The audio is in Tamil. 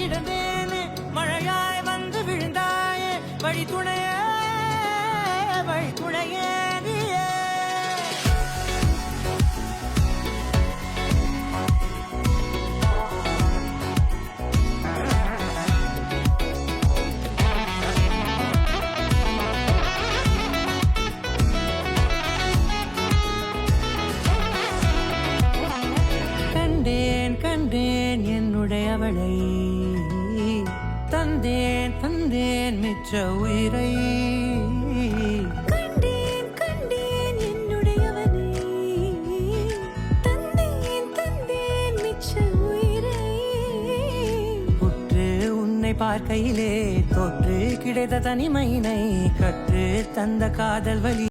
கிடந்தேனே மழையாய் வந்து விழுந்தாயே வழித்துணையே வழித்துணையே நீயே. கண்டேன் கண்டேன் என்னுடையவளை தந்தேன் தந்தேன் மிச்ச உயிரை. கண்டேன் கண்டேன் என்னுடையவனை தந்தேன் தந்தேன் மிச்ச உயிரை. உற்று உன்னை பார்க்கையிலே தொற்று கிடைத்த தனிமையினை கற்று தந்த காதல் வலி